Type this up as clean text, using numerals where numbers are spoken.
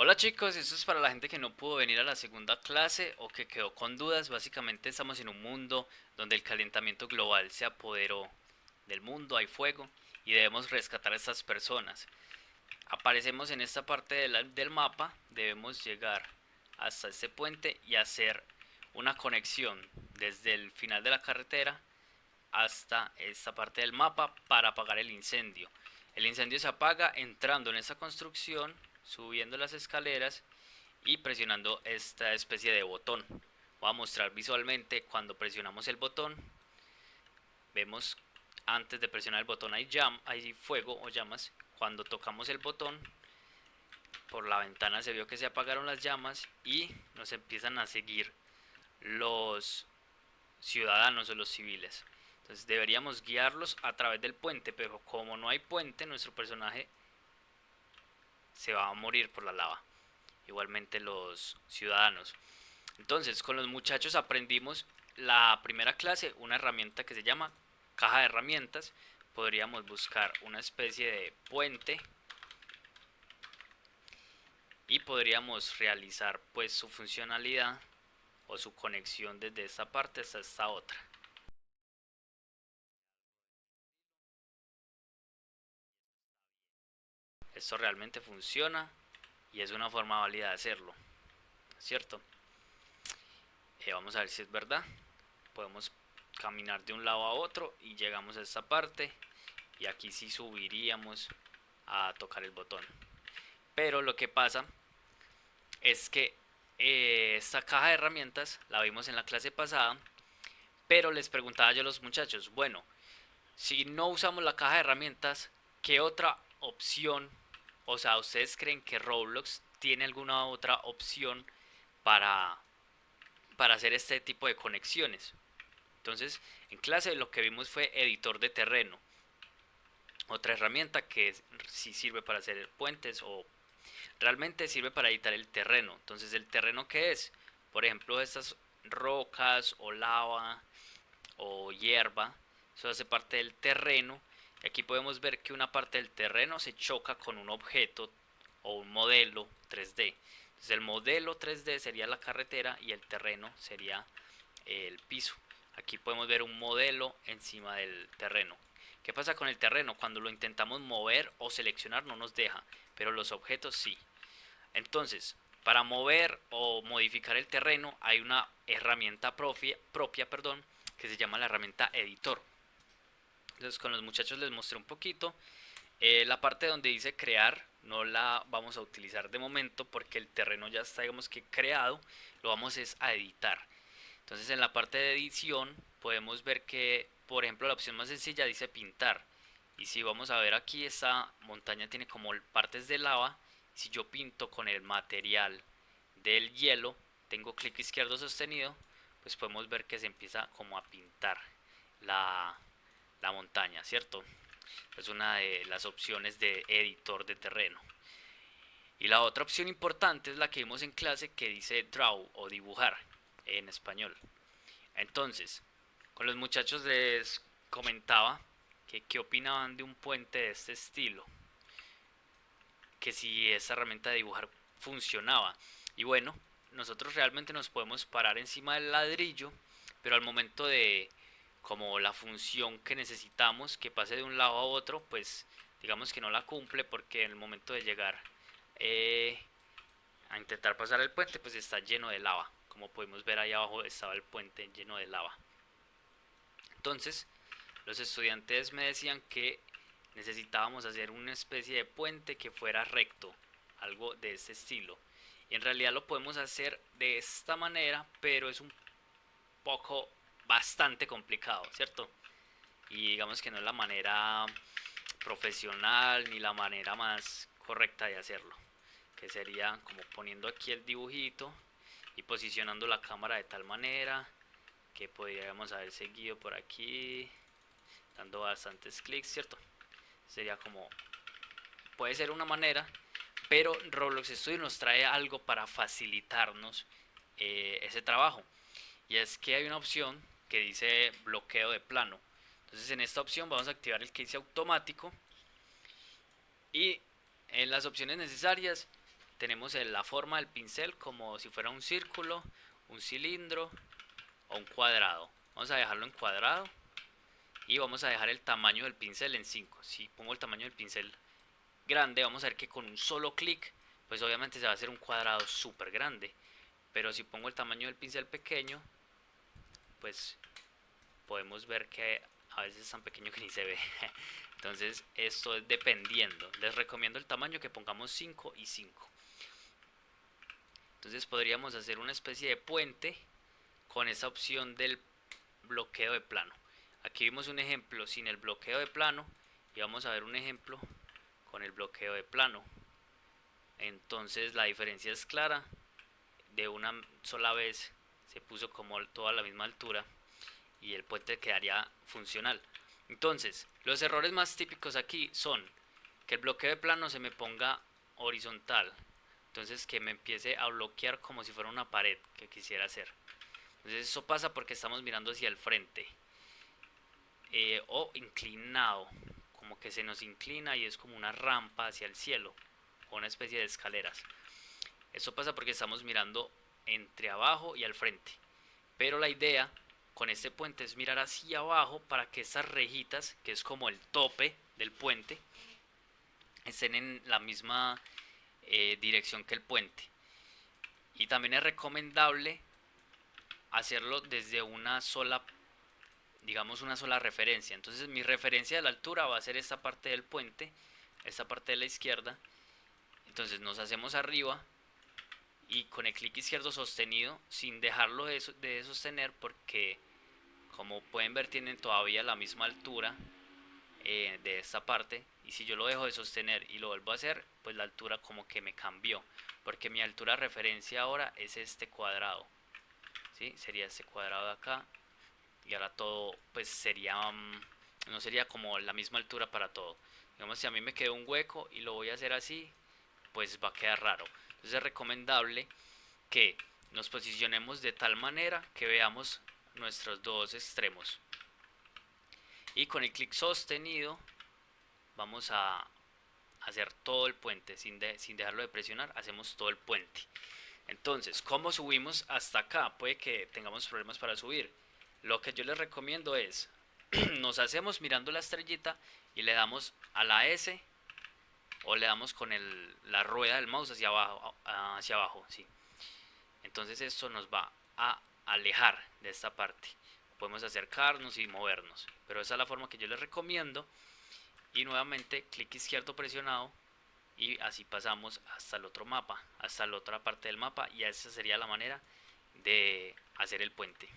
Hola chicos, esto es para la gente que no pudo venir a la segunda clase o que quedó con dudas. Básicamente estamos en un mundo donde el calentamiento global se apoderó del mundo, hay fuego y debemos rescatar a estas personas. Aparecemos en esta parte del mapa, debemos llegar hasta este puente y hacer una conexión desde el final de la carretera hasta esta parte del mapa para apagar el incendio. El incendio se apaga entrando en esta construcción, subiendo las escaleras y presionando esta especie de botón. Voy a mostrar visualmente cuando presionamos el botón. Vemos antes de presionar el botón hay fuego o llamas. Cuando tocamos el botón, por la ventana se vio que se apagaron las llamas y nos empiezan a seguir los ciudadanos o los civiles. Entonces deberíamos guiarlos a través del puente, pero como no hay puente, nuestro personaje se va a morir por la lava. Igualmente los ciudadanos. Entonces, con los muchachos aprendimos la primera clase, una herramienta que se llama caja de herramientas. Podríamos buscar una especie de puente y podríamos realizar pues su funcionalidad o su conexión desde esta parte hasta esta otra. Esto realmente funciona y es una forma válida de hacerlo, ¿cierto? Vamos a ver si es verdad. Podemos caminar de un lado a otro y llegamos a esta parte y aquí sí subiríamos a tocar el botón. Pero lo que pasa es que esta caja de herramientas la vimos en la clase pasada, pero les preguntaba yo a los muchachos, bueno, si no usamos la caja de herramientas, ¿qué otra opción? O sea, ¿ustedes creen que Roblox tiene alguna otra opción para, para hacer este tipo de conexiones? Entonces, en clase lo que vimos fue editor de terreno, otra herramienta que sí sirve para hacer puentes o realmente sirve para editar el terreno. Entonces, ¿el terreno qué es? Por ejemplo, estas rocas o lava o hierba, eso hace parte del terreno. Y aquí podemos ver que una parte del terreno se choca con un objeto o un modelo 3D. Entonces, el modelo 3D sería la carretera y el terreno sería el piso. Aquí podemos ver un modelo encima del terreno. ¿Qué pasa con el terreno? Cuando lo intentamos mover o seleccionar no nos deja, pero los objetos sí. Entonces, para mover o modificar el terreno hay una herramienta propia que se llama la herramienta editor. Entonces con los muchachos les mostré un poquito. La parte donde dice crear no la vamos a utilizar de momento porque el terreno ya está, digamos que creado. Lo vamos es a editar. Entonces en la parte de edición podemos ver que, por ejemplo, la opción más sencilla dice pintar. Y si vamos a ver aquí, esta montaña tiene como partes de lava. Si yo pinto con el material del hielo, tengo clic izquierdo sostenido, pues podemos ver que se empieza como a pintar la, la montaña, ¿cierto? Es una de las opciones de editor de terreno. Y la otra opción importante es la que vimos en clase que dice draw o dibujar en español. Entonces, con los muchachos les comentaba que qué opinaban de un puente de este estilo, que si esa herramienta de dibujar funcionaba. Y bueno, nosotros realmente nos podemos parar encima del ladrillo, pero al momento de como la función que necesitamos que pase de un lado a otro, pues digamos que no la cumple porque en el momento de llegar eh, a intentar pasar el puente, pues está lleno de lava. Como podemos ver ahí abajo estaba el puente lleno de lava. Entonces, los estudiantes me decían que necesitábamos hacer una especie de puente que fuera recto, algo de este estilo. Y en realidad lo podemos hacer de esta manera, pero es un poco bastante complicado, ¿cierto? Y digamos que no es la manera profesional ni la manera más correcta de hacerlo, que sería como poniendo aquí el dibujito y posicionando la cámara de tal manera que podríamos haber seguido por aquí dando bastantes clics, ¿cierto? Sería como, puede ser una manera, pero Roblox Studio nos trae algo para facilitarnos ese trabajo. Y es que hay una opción que dice bloqueo de plano. Entonces en esta opción vamos a activar el que dice automático y en las opciones necesarias tenemos la forma del pincel como si fuera un círculo, un cilindro o un cuadrado. Vamos a dejarlo en cuadrado y vamos a dejar el tamaño del pincel en 5. Si pongo el tamaño del pincel grande, vamos a ver que con un solo clic pues obviamente se va a hacer un cuadrado súper grande, pero si pongo el tamaño del pincel pequeño, pues podemos ver que a veces es tan pequeño que ni se ve. Entonces esto es dependiendo. Les recomiendo el tamaño que pongamos 5 y 5. Entonces podríamos hacer una especie de puente con esa opción del bloqueo de plano. Aquí vimos un ejemplo sin el bloqueo de plano y vamos a ver un ejemplo con el bloqueo de plano. Entonces la diferencia es clara. De una sola vez se puso como toda a la misma altura y el puente quedaría funcional. Entonces, los errores más típicos aquí son que el bloqueo de plano se me ponga horizontal, entonces que me empiece a bloquear como si fuera una pared que quisiera hacer. Entonces eso pasa porque estamos mirando hacia el frente, o inclinado, como que se nos inclina y es como una rampa hacia el cielo o una especie de escaleras. Eso pasa porque estamos mirando entre abajo y al frente, pero la idea con este puente es mirar hacia abajo para que estas rejitas, que es como el tope del puente, estén en la misma dirección que el puente. Y también es recomendable hacerlo desde una sola, digamos una sola referencia. Entonces mi referencia de la altura va a ser esta parte del puente, esta parte de la izquierda. Entonces nos hacemos arriba y con el clic izquierdo sostenido, sin dejarlo de sostener, porque como pueden ver tienen todavía la misma altura de esta parte, y si yo lo dejo de sostener y lo vuelvo a hacer, pues la altura como que me cambió, porque mi altura referencia ahora es este cuadrado, ¿sí? Sería este cuadrado de acá, y ahora todo pues sería, no sería como la misma altura para todo. Digamos, si a mí me quedó un hueco y lo voy a hacer así, pues va a quedar raro. Entonces es recomendable que nos posicionemos de tal manera que veamos nuestros dos extremos. Y con el clic sostenido vamos a hacer todo el puente sin dejarlo de presionar, hacemos todo el puente. Entonces, ¿cómo subimos hasta acá? Puede que tengamos problemas para subir. Lo que yo les recomiendo es, nos hacemos mirando la estrellita y le damos a la S, o le damos con la rueda del mouse hacia abajo, ¿sí? Entonces esto nos va a alejar de esta parte. Podemos acercarnos y movernos, pero esa es la forma que yo les recomiendo. Y nuevamente clic izquierdo presionado y así pasamos hasta el otro mapa, hasta la otra parte del mapa, y esa sería la manera de hacer el puente.